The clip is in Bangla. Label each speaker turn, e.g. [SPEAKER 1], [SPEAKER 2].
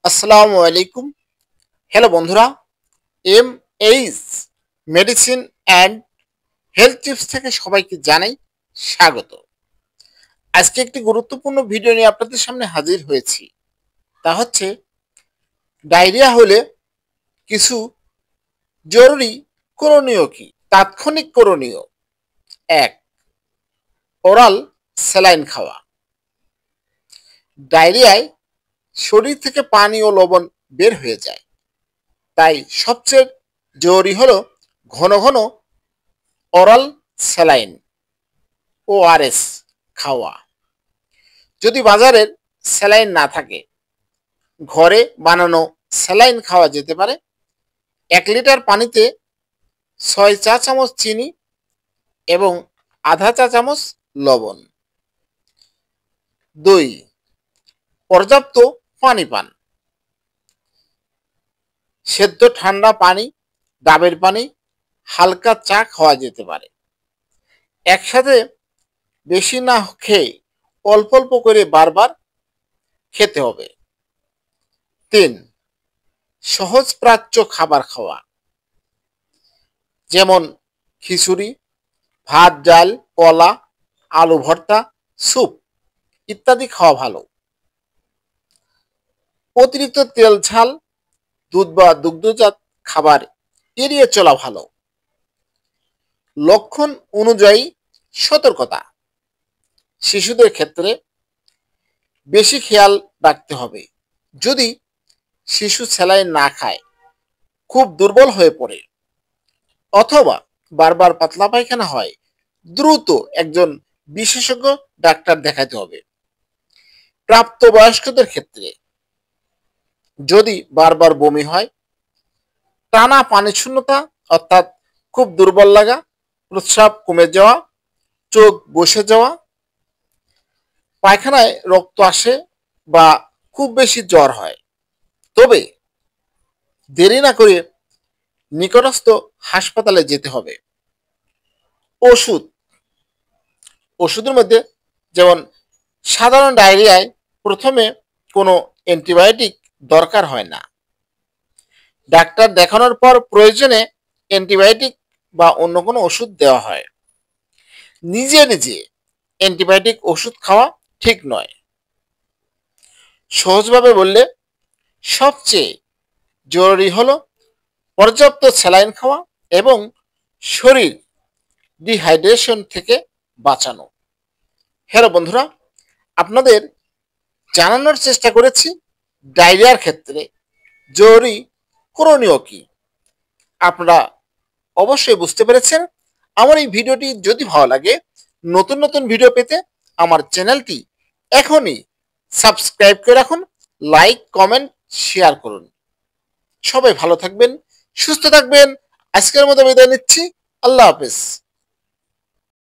[SPEAKER 1] আসসালামু আলাইকুম। হ্যালো বন্ধুরা, H medicine and health tips থেকে সবাইকে জানাই স্বাগত। আজকে একটি গুরুত্বপূর্ণ ভিডিও নিয়ে আপনাদের সামনে হাজির হয়েছি। তা হচ্ছে ডায়রিয়া হলে কিছু জরুরি করণীয় কি? তাৎক্ষণিক করণীয়: ১. ওরাল স্যালাইন খাওয়া। ডায়রিয়ায় শরীর থেকে পানি ও লবণ বের হয়ে যায়, তাই সবচেয়ে জরুরি হলো ঘন ঘন ওরাল স্যালাইন ওআরএস খাওয়া। যদি বাজারের স্যালাইন না থাকে, ঘরে বানানো স্যালাইন খাওয়া যেতে পারে। ১ লিটার পানিতে ৬ চা চামচ চিনি এবং আধা চা চামচ লবণ। ২. পর্যাপ্ত পানি পান। সেদ্ধ ঠান্ডা পানি, ডাবের পানি, হালকা চা খাওয়া যেতে পারে। একসাথে বেশি না খেয়ে অল্প অল্প করে বারবার খেতে হবে। ৩. সহজ প্রাচ্য খাবার খাওয়া, যেমন খিচুড়ি, ভাত, ডাল, কলা, আলু ভর্তা, স্যুপ ইত্যাদি খাওয়া ভালো। অতিরিক্ত তেল, ঝাল, দুধ বা দুগ্ধজাত খাবার এড়িয়ে চলা ভালো। লক্ষণ অনুযায়ী সতর্কতা: শিশুদের ক্ষেত্রে বেশি খেয়াল রাখতে হবে। যদি শিশু স্যালাইন না খায়, খুব দুর্বল হয়ে পড়ে অথবা বারবার পাতলা পায়খানা হয়, দ্রুত একজন বিশেষজ্ঞ ডাক্তার দেখাতে হবে। প্রাপ্তবয়স্কদের ক্ষেত্রে যদি বারবার বমি হয়, টানা পানি শূন্যতা অর্থাৎ খুব দুর্বল লাগা, প্রস্রাব কমে যাওয়া, চোখ বসে যাওয়া, পায়খানায় রক্ত আসে বা খুব বেশি জ্বর হয়, তবে দেরি না করে নিকটস্থ হাসপাতালে যেতে হবে। ওষুধ: ওষুধের মধ্যে যেমন সাধারণ ডায়রিয়ায় প্রথমে কোনো অ্যান্টিবায়োটিক দরকার হয় না। ডাক্তার দেখানোর পর প্রয়োজনে অ্যান্টিবায়োটিক বা অন্য কোনো ওষুধ দেওয়া হয়। নিজে নিজে অ্যান্টিবায়োটিক ওষুধ খাওয়া ঠিক নয়। সহজভাবে বললে সবচেয়ে জরুরি হলো পর্যাপ্ত স্যালাইন খাওয়া এবং শরীর ডিহাইড্রেশন থেকে বাঁচানো। হ্যালো বন্ধুরা, আপনাদের জানানোর চেষ্টা করেছি ডায়রিয়ার ক্ষেত্রে জরুরি করণীয় কি। আপনারা অবশ্যই বুঝতে পেরেছেন। আমার এই ভিডিওটি যদি ভালো লাগে, নতুন নতুন ভিডিও পেতে আমার চ্যানেলটি এখনই সাবস্ক্রাইব করে রাখুন, লাইক, কমেন্ট, শেয়ার করুন। সবাই ভালো থাকবেন, সুস্থ থাকবেন। আজকের মতো বিদায় নিচ্ছি। আল্লাহ হাফেজ।